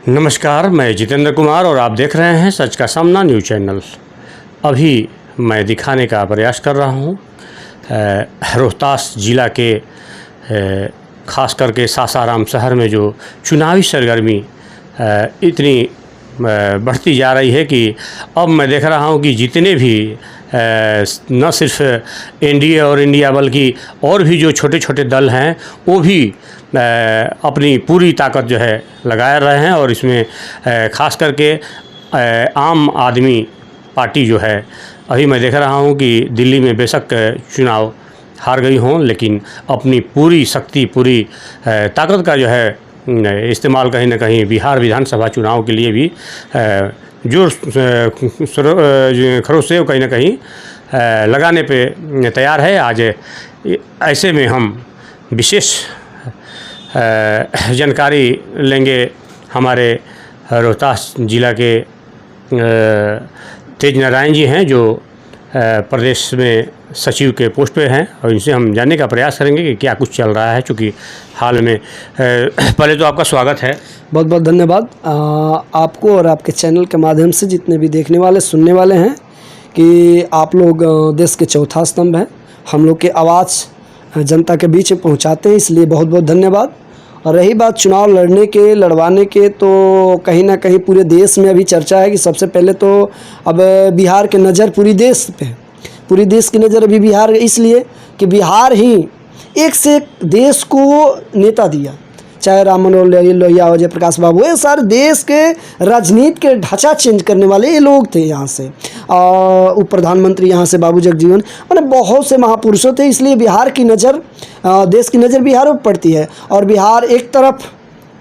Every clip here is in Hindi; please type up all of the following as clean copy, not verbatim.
नमस्कार, मैं जितेंद्र कुमार और आप देख रहे हैं सच का सामना न्यूज़ चैनल। अभी मैं दिखाने का प्रयास कर रहा हूँ रोहतास ज़िला के ख़ास करके सासाराम शहर में जो चुनावी सरगर्मी इतनी बढ़ती जा रही है कि अब मैं देख रहा हूँ कि जितने भी न सिर्फ एनडीए और इंडिया बल्कि और भी जो छोटे छोटे दल हैं वो भी अपनी पूरी ताकत जो है लगा रहे हैं। और इसमें ख़ास करके आम आदमी पार्टी जो है, अभी मैं देख रहा हूँ कि दिल्ली में बेशक चुनाव हार गई हों लेकिन अपनी पूरी शक्ति पूरी ताकत का जो है इस्तेमाल कहीं ना कहीं बिहार विधानसभा चुनाव के लिए भी जोर खरोश से कहीं ना कहीं लगाने पे तैयार है। आज ऐसे में हम विशेष जानकारी लेंगे हमारे रोहतास ज़िला के तेज नारायण जी हैं जो प्रदेश में सचिव के पोस्ट पे हैं और इनसे हम जानने का प्रयास करेंगे कि क्या कुछ चल रहा है। चूँकि हाल में पहले तो आपका स्वागत है। बहुत बहुत धन्यवाद आपको और आपके चैनल के माध्यम से जितने भी देखने वाले सुनने वाले हैं कि आप लोग देश के चौथा स्तंभ हैं। हम लोग की आवाज़ जनता के बीच पहुंचाते हैं, इसलिए बहुत बहुत धन्यवाद। और रही बात चुनाव लड़वाने के, तो कहीं ना कहीं पूरे देश में अभी चर्चा है कि सबसे पहले तो अब बिहार की नज़र पूरी देश पे है। पूरी देश की नज़र अभी बिहार, इसलिए कि बिहार ही एक से एक देश को नेता दिया, चाहे राम मनोहर लोहिया हो, जयप्रकाश बाबू, ये सारे देश के राजनीति के ढांचा चेंज करने वाले ये लोग थे। यहाँ से उप प्रधानमंत्री यहाँ से बाबू जगजीवन, मैंने बहुत से महापुरुषों थे। इसलिए बिहार की नज़र, देश की नज़र बिहार पर पड़ती है। और बिहार एक तरफ,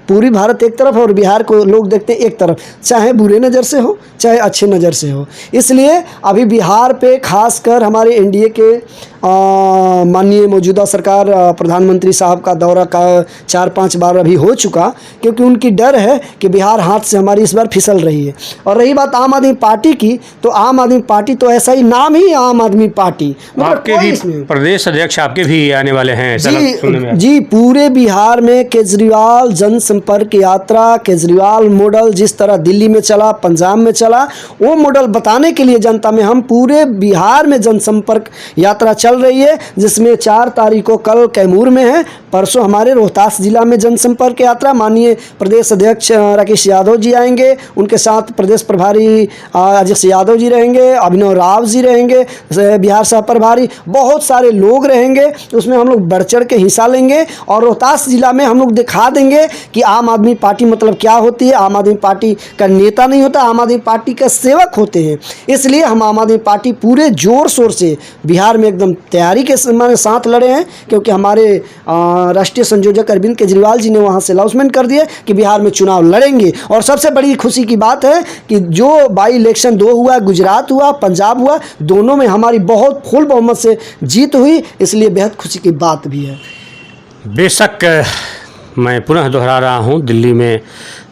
पूरी भारत एक तरफ और बिहार को लोग देखते हैं एक तरफ, चाहे बुरे नज़र से हो चाहे अच्छे नज़र से हो। इसलिए अभी बिहार पे खासकर हमारे एनडीए के माननीय मौजूदा सरकार प्रधानमंत्री साहब का दौरा का 4-5 बार अभी हो चुका, क्योंकि उनकी डर है कि बिहार हाथ से हमारी इस बार फिसल रही है। और रही बात आम आदमी पार्टी की, तो आम आदमी पार्टी तो ऐसा ही नाम ही आम आदमी पार्टी, आपके भी प्रदेश अध्यक्ष आपके भी आने वाले हैं जी। पूरे बिहार में केजरीवाल जनसंपर्क यात्रा, केजरीवाल मॉडल जिस तरह दिल्ली में चला, पंजाब में चला, वो मॉडल बताने के लिए जनता में हम पूरे बिहार में जनसंपर्क यात्रा चल रही है, जिसमें 4 तारीख को कल कैमूर में है, परसों हमारे रोहतास जिला में जनसंपर्क यात्रा। माननीय प्रदेश अध्यक्ष राकेश यादव जी आएंगे, उनके साथ प्रदेश प्रभारी अजय यादव जी रहेंगे, अभिनव राव जी रहेंगे, बिहार सह प्रभारी, बहुत सारे लोग रहेंगे। उसमें हम लोग बढ़ चढ़ के हिस्सा लेंगे और रोहतास जिला में हम लोग दिखा देंगे कि आम आदमी पार्टी मतलब क्या होती है। आम आदमी पार्टी का नेता नहीं होता, आम आदमी पार्टी का सेवक होते हैं। इसलिए हम आम आदमी पार्टी पूरे जोर शोर से बिहार में एकदम तैयारी के साथ लड़े हैं, क्योंकि हमारे राष्ट्रीय संयोजक अरविंद केजरीवाल जी ने वहाँ से अनाउंसमेंट कर दिया कि बिहार में चुनाव लड़ेंगे। और सबसे बड़ी खुशी की बात है कि जो बाई इलेक्शन 2 हुआ, गुजरात हुआ, पंजाब हुआ, दोनों में हमारी बहुत फुल बहुमत से जीत हुई, इसलिए बेहद खुशी की बात भी है। बेशक मैं पुनः दोहरा रहा हूँ, दिल्ली में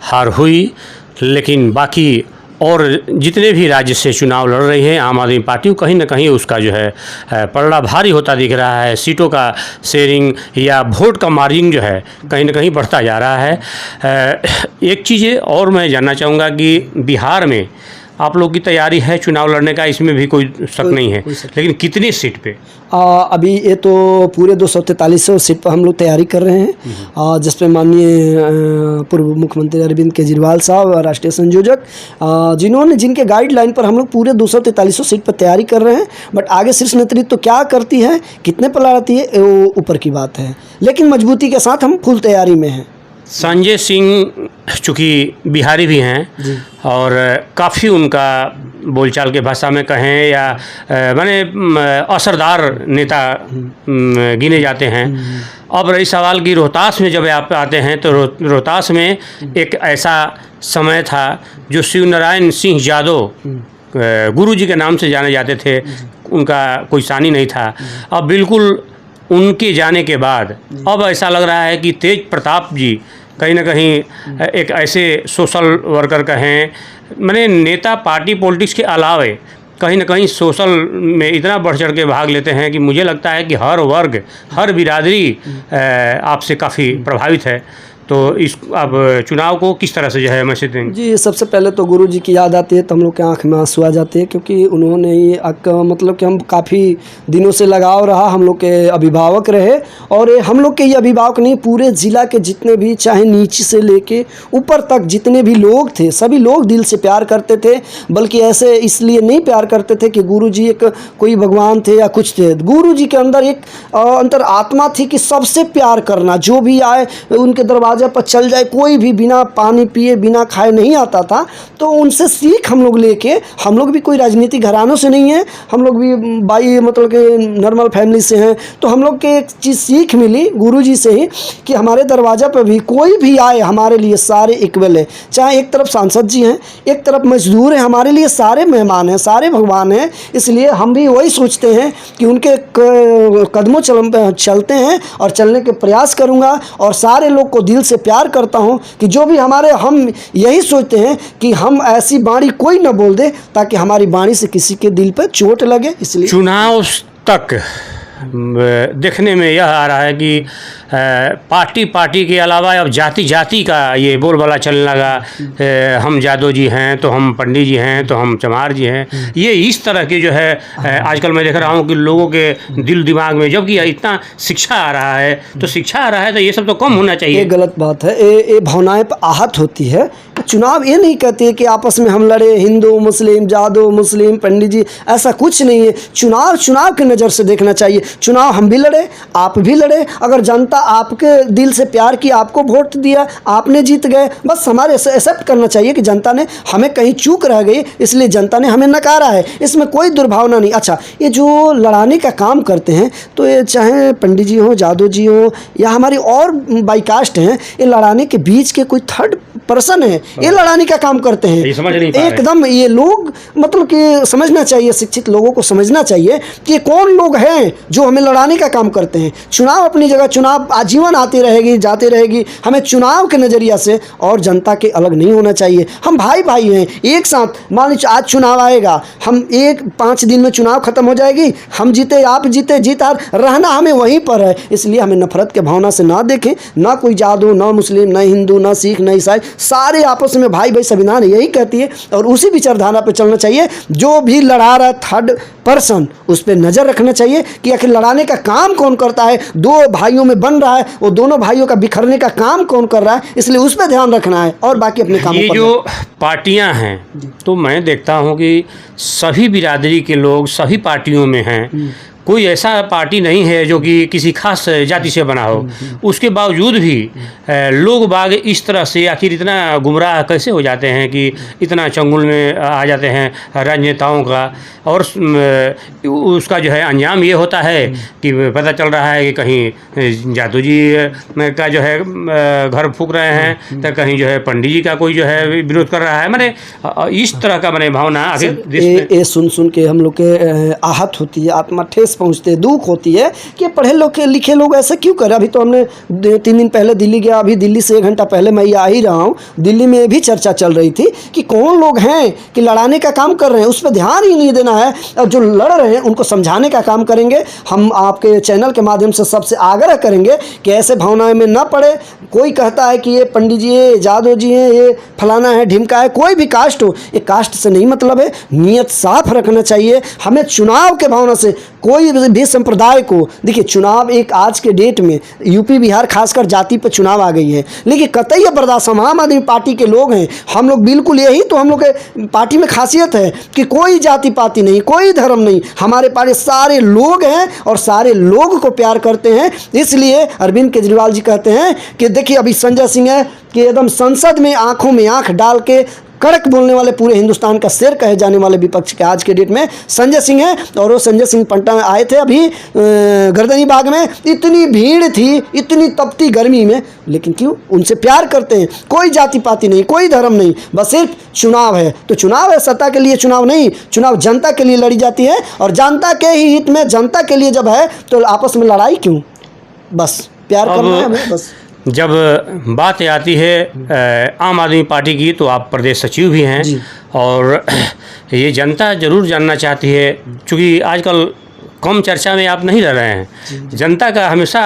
हार हुई, लेकिन बाकी और जितने भी राज्य से चुनाव लड़ रही है आम आदमी पार्टी को कहीं ना कहीं उसका जो है पलड़ा भारी होता दिख रहा है। सीटों का शेयरिंग या वोट का मार्जिन जो है कहीं ना कहीं बढ़ता जा रहा है। एक चीज़ और मैं जानना चाहूँगा कि बिहार में आप लोग की तैयारी है चुनाव लड़ने का, इसमें भी कोई शक नहीं है, लेकिन कितनी सीट पे? अभी ये तो पूरे 243 सीट पर हम लोग तैयारी कर रहे हैं, जिसमें माननीय पूर्व मुख्यमंत्री अरविंद केजरीवाल साहब, राष्ट्रीय संयोजक, जिनके गाइडलाइन पर हम लोग पूरे 243 सीट पर तैयारी कर रहे हैं। बट आगे शीर्ष नेतृत्व तो क्या करती है, कितने पर लड़ती है, वो ऊपर की बात है, लेकिन मजबूती के साथ हम फुल तैयारी में हैं। संजय सिंह चूँकि बिहारी भी हैं और काफ़ी उनका बोलचाल के भाषा में कहें या माने असरदार नेता गिने जाते हैं। अब रही सवाल कि रोहतास में जब आप आते हैं तो रोहतास में एक ऐसा समय था जो शिव नारायण सिंह यादव गुरु जी के नाम से जाने जाते थे, उनका कोई सानी नहीं था। अब बिल्कुल उनके जाने के बाद अब ऐसा लग रहा है कि तेज प्रताप जी कहीं ना कहीं एक ऐसे सोशल वर्कर कहें, माने नेता पार्टी पॉलिटिक्स के अलावे कहीं ना कहीं सोशल में इतना बढ़ चढ़ के भाग लेते हैं कि मुझे लगता है कि हर वर्ग, हर बिरादरी आपसे काफ़ी प्रभावित है। तो इस अब चुनाव को किस तरह से जो है मैसेज देंगे? जी, सबसे पहले तो गुरु जी की याद आती है तो हम लोग के आँख में आंसू आ जाते हैं, क्योंकि उन्होंने ये मतलब कि हम काफ़ी दिनों से लगाव रहा, हम लोग के अभिभावक रहे। और ये हम लोग के ये अभिभावक नहीं, पूरे ज़िला के जितने भी, चाहे नीचे से लेके ऊपर तक जितने भी लोग थे, सभी लोग दिल से प्यार करते थे। बल्कि ऐसे इसलिए नहीं प्यार करते थे कि गुरु जी एक कोई भगवान थे या कुछ थे। गुरु जी के अंदर एक अंतर आत्मा थी कि सबसे प्यार करना, जो भी आए उनके दरवाजे पर चल जाए, कोई भी बिना पानी पिए बिना खाए नहीं आता था। तो उनसे सीख हम लोग लेके, हम लोग भी कोई राजनीतिक घरानों से नहीं हैं, हम लोग भी बाई मतलब कि नॉर्मल फैमिली से हैं। तो हम लोग के एक चीज़ सीख मिली गुरुजी से ही कि हमारे दरवाज़ा पर भी कोई भी आए, हमारे लिए सारे इक्वल है। चाहे एक तरफ सांसद जी हैं, एक तरफ मजदूर हैं, हमारे लिए सारे मेहमान हैं, सारे भगवान हैं। इसलिए हम भी वही सोचते हैं कि उनके कदमों चलते हैं और चलने के प्रयास करूँगा। और सारे लोग को दिल से प्यार करता हूँ कि जो भी हमारे, हम यही सोचते हैं कि हम ऐसी वाणी कोई न बोल दे ताकि हमारी वाणी से किसी के दिल पर चोट लगे। इसलिए चुनाव तक देखने में यह आ रहा है कि पार्टी के अलावा अब जाति का ये बोलबाला चलने लगा। हम जादव जी हैं तो हम पंडित जी हैं तो हम चमार जी हैं। ये इस तरह की जो है आजकल मैं देख रहा हूँ कि लोगों के दिल दिमाग में, जबकि इतना शिक्षा आ रहा है तो ये सब तो कम होना चाहिए। ये गलत बात है। ये भावनाएं पर आहत होती है। चुनाव ये नहीं कहते हैं कि आपस में हम लड़े, हिंदू मुस्लिम, जादव मुस्लिम, पंडित जी, ऐसा कुछ नहीं है। चुनाव की नज़र से देखना चाहिए। चुनाव हम भी लड़े, आप भी लड़े। अगर जनता आपके दिल से प्यार की, आपको वोट दिया, आपने जीत गए, बस हमारे एक्सेप्ट करना चाहिए कि जनता ने हमें कहीं चूक रह गई, इसलिए जनता ने हमें नकारा है। इसमें कोई दुर्भावना नहीं। अच्छा, ये जो लड़ाने का काम करते हैं, तो ये चाहे पंडित जी हो, जादव जी हो, या हमारी और बाईकास्ट हैं, ये लड़ाने के बीच के कोई थर्ड पर्सन है, ये लड़ाने का काम करते हैं। ये समझ नहीं पा रहे। एकदम ये लोग मतलब कि समझना चाहिए, शिक्षित लोगों को समझना चाहिए कि कौन लोग हैं जो हमें लड़ाने का काम करते हैं। चुनाव अपनी जगह, चुनाव आजीवन आती रहेगी, जाती रहेगी। हमें चुनाव के नज़रिया से और जनता के अलग नहीं होना चाहिए। हम भाई भाई हैं, एक साथ। मान लीजिए आज चुनाव आएगा, हम 5 दिन में चुनाव खत्म हो जाएगी, हम जीते आप जीते, जीत हार, रहना हमें वहीं पर है। इसलिए हमें नफरत के भावना से ना देखें, ना कोई जादू, ना मुस्लिम, ना हिंदू, ना सिख, ना ईसाई, सारे आपस में भाई भाई। संविधान यही कहती है और उसी विचारधारा पर चलना चाहिए। जो भी लड़ा रहा थर्ड पर्सन, उस पर नज़र रखना चाहिए कि आखिर लड़ाने का काम कौन करता है। 2 भाइयों में बन रहा है, वो दोनों भाइयों का बिखरने का काम कौन कर रहा है, इसलिए उस पर ध्यान रखना है और बाकी अपने कामों पर। ये जो पार्टियां हैं, तो मैं देखता हूं कि सभी बिरादरी के लोग सभी पार्टियों में हैं। कोई ऐसा पार्टी नहीं है जो कि किसी खास जाति से बना हो। उसके बावजूद भी लोग बाग इस तरह से आखिर इतना गुमराह कैसे हो जाते हैं कि इतना चंगुल में आ जाते हैं राजनेताओं का। और उसका जो है अंजाम ये होता है कि पता चल रहा है कि कहीं जादू जी का जो है घर फूंक रहे हैं, तो कहीं जो है पंडित जी का कोई जो है विरोध कर रहा है। मैंने इस तरह का मैंने भावना आखिर ये सुन के हम लोग के आहत होती है, आत्मा ठेस पहुंचते, दुख होती है कि पढ़े लिखे लोग ऐसे क्यों करें। अभी तो हमने 3 दिन पहले दिल्ली गया, अभी दिल्ली से 1 घंटा पहले मैं आ ही रहा हूँ। दिल्ली में भी चर्चा चल रही थी कि कौन लोग हैं कि लड़ाने का काम कर रहे हैं, उस पर ध्यान ही नहीं देना है। और जो लड़ रहे हैं उनको समझाने का काम करेंगे। हम आपके चैनल के माध्यम से सबसे आग्रह करेंगे कि ऐसे भावनाएं में न पड़े। कोई कहता है कि ये पंडित जी है, जादव जी हैं, ये फलाना है, ढिमका है, कोई भी कास्ट हो, ये कास्ट से नहीं मतलब है। नियत साफ रखना चाहिए। हमें चुनाव के भावना से कोई भी संप्रदाय को, देखिए चुनाव एक आज के डेट में यूपी बिहार खासकर जाति पर चुनाव आ गई है, लेकिन कतई बर्दाश्त। हम आम आदमी पार्टी के लोग हैं, हम लोग बिल्कुल यही तो हम लोग के पार्टी में खासियत है कि कोई जाति पाति नहीं, कोई धर्म नहीं। हमारे पार्टी सारे लोग हैं और सारे लोग को प्यार करते हैं। इसलिए अरविंद केजरीवाल जी कहते हैं कि देखिए अभी संजय सिंह है कि एकदम संसद में आंखों में आंख डाल के कड़क बोलने वाले, पूरे हिंदुस्तान का शेर कहे जाने वाले विपक्ष के आज के डेट में संजय सिंह है। और वो संजय सिंह पटना आए थे अभी गर्दनी बाग में, इतनी भीड़ थी, इतनी तपती गर्मी में, लेकिन क्यों? उनसे प्यार करते हैं। कोई जाति पाति नहीं, कोई धर्म नहीं, बस सिर्फ चुनाव है। तो चुनाव है, सत्ता के लिए चुनाव नहीं, चुनाव जनता के लिए लड़ी जाती है। और जनता के ही हित में, जनता के लिए जब है तो आपस में लड़ाई क्यों? बस प्यार करना है हमें, बस। जब बात आती है आम आदमी पार्टी की, तो आप प्रदेश सचिव भी हैं और ये जनता ज़रूर जानना चाहती है, क्योंकि आजकल कम चर्चा में आप नहीं रह रहे हैं। जनता का हमेशा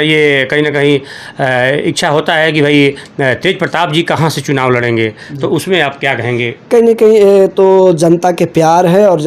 ये कहीं ना कहीं इच्छा होता है कि भाई तेज प्रताप जी कहाँ से चुनाव लड़ेंगे, तो उसमें आप क्या कहेंगे? कहीं ना कहीं तो जनता के प्यार है, और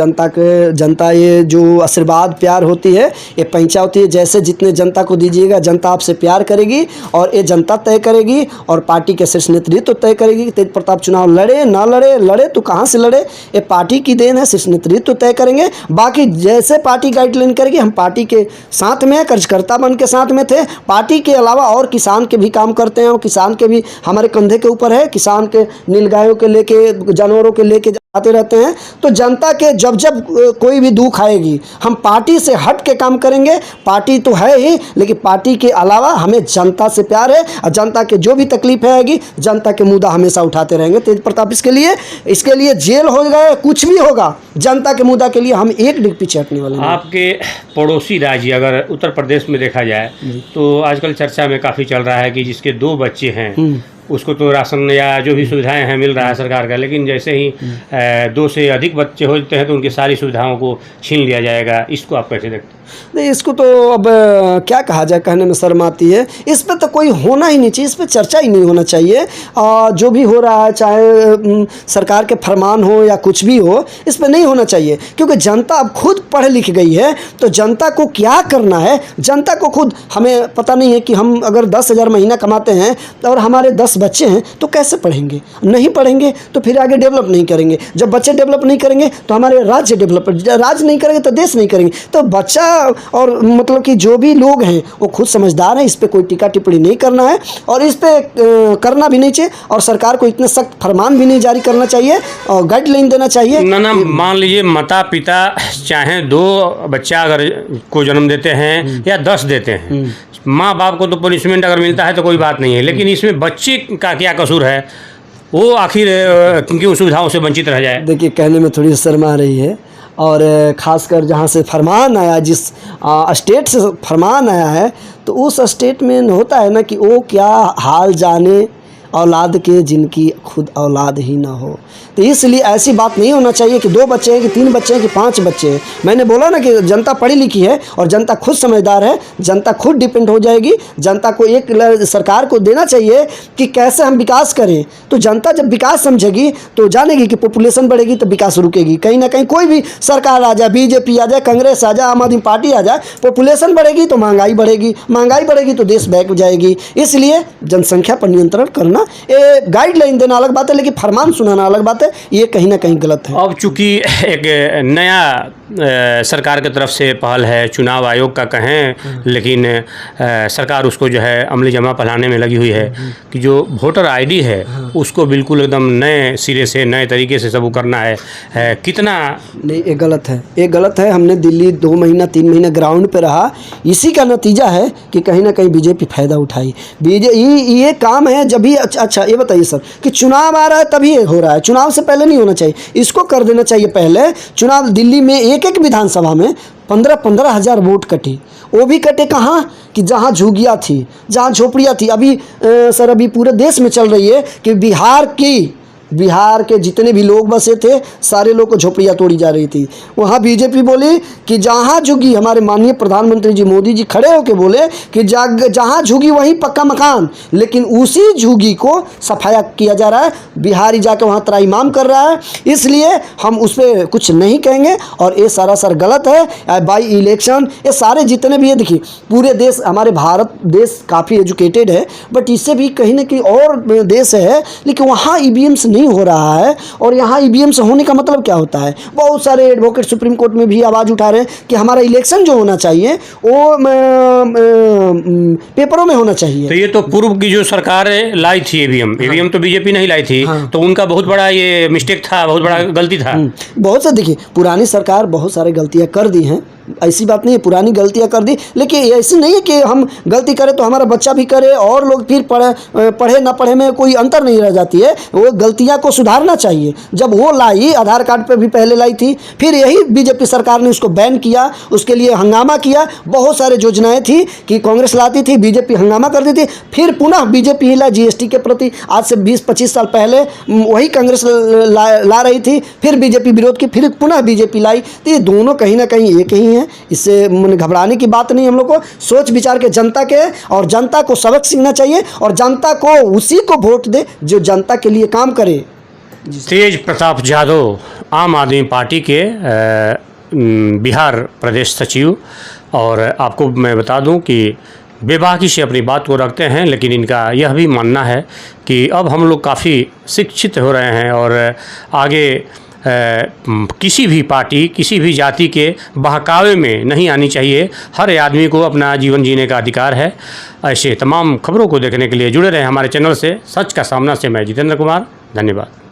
जनता ये जो आशीर्वाद प्यार होती है ये पैंचा होती है। जैसे जितने जनता को दीजिएगा, जनता आपसे प्यार करेगी और ये जनता तय करेगी और पार्टी के शीर्ष नेतृत्व तय करेगी कि तेज प्रताप चुनाव लड़े ना लड़े। लड़े तो कहाँ से लड़े, ये पार्टी की देन है, शीर्ष नेतृत्व तय करेंगे। बाकी जैसे पार्टी गाइडलाइन करेगी, हम पार्टी के साथ में कार्यकर्ता बन के साथ में थे। पार्टी के अलावा और किसान के भी काम करते हैं, और किसान के भी हमारे कंधे के ऊपर है। किसान के नीलगायों के लेके, जानवरों के लेके आते रहते हैं। तो जनता के जब कोई भी दुख आएगी, हम पार्टी से हट के काम करेंगे। पार्टी तो है ही, लेकिन पार्टी के अलावा हमें जनता से प्यार है, और जनता के जो भी तकलीफ आएगी, जनता के मुद्दा हमेशा उठाते रहेंगे। तेज प्रताप इसके लिए जेल हो गए, कुछ भी होगा, जनता के मुद्दा के लिए हम एक डिग पीछे हटने वाले नहीं। आपके पड़ोसी राज्य अगर उत्तर प्रदेश में देखा जाए तो आजकल चर्चा में काफ़ी चल रहा है कि जिसके 2 बच्चे हैं उसको तो राशन या जो भी सुविधाएं हैं मिल रहा है सरकार का, लेकिन जैसे ही 2 से अधिक बच्चे होते हैं तो उनकी सारी सुविधाओं को छीन लिया जाएगा। इसको आप कैसे देखते हैं? नहीं, इसको तो अब क्या कहा जाए, कहने में शर्म आती है। इस पर तो कोई होना ही नहीं चाहिए, इस पर चर्चा ही नहीं होना चाहिए। जो भी हो रहा है, चाहे सरकार के फरमान हो या कुछ भी हो, इस पर नहीं होना चाहिए। क्योंकि जनता अब खुद पढ़ लिख गई है, तो जनता को क्या करना है, जनता को खुद, हमें पता नहीं है कि हम अगर 10,000 महीना कमाते हैं और हमारे 10 बच्चे हैं तो कैसे पढ़ेंगे? नहीं पढ़ेंगे तो फिर आगे डेवलप नहीं करेंगे। जब बच्चे डेवलप नहीं करेंगे तो हमारे राज्य राज्य नहीं करेंगे तो देश नहीं करेंगे। तो बच्चा और मतलब कि जो भी लोग हैं वो खुद समझदार हैं, इस पर कोई टीका टिप्पणी नहीं करना है, और इस पर करना भी नहीं चाहिए। और सरकार को इतने सख्त फरमान भी नहीं जारी करना चाहिए और गाइडलाइन देना चाहिए। ना मान लीजिए माता पिता चाहे 2 बच्चा अगर को जन्म देते हैं या 10 देते हैं, माँ बाप को तो पनिशमेंट अगर मिलता है तो कोई बात नहीं है, लेकिन इसमें बच्चे का क्या कसूर है? वो आखिर क्योंकि सुविधाओं से वंचित रह जाए। देखिए, कहने में थोड़ी शर्म आ रही है, और ख़ासकर जहाँ से फरमान आया, जिस स्टेट से फरमान आया है, तो उस स्टेट में होता है ना कि वो क्या हाल जाने औलाद के जिनकी खुद औलाद ही ना हो। तो इसलिए ऐसी बात नहीं होना चाहिए कि 2 बच्चे हैं कि 3 बच्चे हैं कि 5 बच्चे हैं। मैंने बोला ना कि जनता पढ़ी लिखी है और जनता खुद समझदार है, जनता खुद डिपेंड हो जाएगी। जनता को एक सरकार को देना चाहिए कि कैसे हम विकास करें। तो जनता जब विकास समझेगी तो जानेगी कि पॉपुलेशन बढ़ेगी तो विकास रुकेगी। कहीं ना कहीं कोई भी सरकार आ जाए, बीजेपी आ जाए, कांग्रेस आ जाए, आम आदमी पार्टी आ जाए, पॉपुलेशन बढ़ेगी तो महंगाई बढ़ेगी, महंगाई बढ़ेगी तो देश बैक जाएगी। इसलिए जनसंख्या पर नियंत्रण करना, ये गाइडलाइन देना अलग बात है, लेकिन फरमान सुनाना अलग बात है। ये कहीं ना कहीं गलत है। अब चूंकि एक नया सरकार की तरफ से पहल है, चुनाव आयोग का कहें, लेकिन सरकार उसको जो है अमली जमा पहलाने में लगी हुई है कि जो वोटर आईडी है उसको बिल्कुल एकदम नए सिरे से, नए तरीके से सब करना है। कितना नहीं, ये गलत है, ये गलत है। हमने दिल्ली 2 महीना 3 महीना ग्राउंड पे रहा, इसी का नतीजा है कि कहीं ना कहीं बीजेपी फ़ायदा उठाई। ये काम है जब भी। अच्छा ये बताइए सर कि चुनाव आ रहा है तभी हो रहा है, चुनाव से पहले नहीं होना चाहिए। इसको कर देना चाहिए पहले। चुनाव दिल्ली में एक विधानसभा में 15-15 हज़ार वोट कटे। वो भी कटे कहाँ कि जहाँ झुग्गियाँ थी, जहाँ झोपड़ियाँ थी। अभी सर अभी पूरे देश में चल रही है कि बिहार के जितने भी लोग बसे थे सारे लोग को झोपड़ियाँ तोड़ी जा रही थी। वहाँ बीजेपी बोली कि जहाँ झुग्गी, हमारे माननीय प्रधानमंत्री जी मोदी जी खड़े होकर बोले कि जहाँ झुग्गी वहीं पक्का मकान, लेकिन उसी झुग्गी को सफाया किया जा रहा है। बिहारी जाके वहाँ त्राईमाम कर रहा है। इसलिए हम उस पर कुछ नहीं कहेंगे, और ये सरासर गलत है। बाई इलेक्शन ये सारे जितने भी है, देखिए पूरे देश, हमारे भारत देश काफ़ी एजुकेटेड है, बट इससे भी कहीं ना कहीं और देश है, लेकिन वहाँ ईवीएम से नहीं हो रहा है। और यहाँ ईवीएम से होने का मतलब क्या होता है? बहुत सारे एडवोकेट सुप्रीम कोर्ट में भी आवाज़ उठा रहे हैं कि हमारा इलेक्शन जो होना चाहिए वो पेपरों में होना चाहिए। तो ये तो पूर्व की जो सरकार लाई थी ईवीएम तो बीजेपी नहीं लाई थी। हाँ। तो उनका बहुत बड़ा ये मिस्टेक था, बहुत बड़ा गलती था। बहुत से, देखिए पुरानी सरकार बहुत सारी गलतियाँ कर दी हैं, ऐसी बात नहीं है, पुरानी गलतियां कर दी, लेकिन ऐसी नहीं है कि हम गलती करें तो हमारा बच्चा भी करे और लोग फिर पढ़े ना पढ़े में कोई अंतर नहीं रह जाती है। वो गलतियां को सुधारना चाहिए। जब वो लाई, आधार कार्ड पे भी पहले लाई थी, फिर यही बीजेपी सरकार ने उसको बैन किया, उसके लिए हंगामा किया। बहुत सारे योजनाएं थी कि कांग्रेस लाती थी, बीजेपी हंगामा करती थी, फिर पुनः बीजेपी ही ला जीएसटी के प्रति। आज से 20-25 साल पहले वही कांग्रेस ला रही थी, फिर बीजेपी विरोध की, फिर पुनः बीजेपी लाई। तो ये दोनों कहीं ना कहीं एक ही है। है, इससे मैंने घबराने की बात नहीं। हम लोग को सोच विचार के जनता के और जनता को सबक सीखना चाहिए और जनता को उसी को वोट दे जो जनता के लिए काम करे। तेज प्रताप यादव आम आदमी पार्टी के बिहार प्रदेश सचिव, और आपको मैं बता दूं कि बेबाकी से अपनी बात को रखते हैं, लेकिन इनका यह भी मानना है कि अब हम लोग काफ़ी शिक्षित हो रहे हैं और आगे किसी भी पार्टी, किसी भी जाति के बहकावे में नहीं आनी चाहिए। हर आदमी को अपना जीवन जीने का अधिकार है। ऐसे तमाम खबरों को देखने के लिए जुड़े रहें हमारे चैनल से। सच का सामना से मैं जितेंद्र कुमार, धन्यवाद।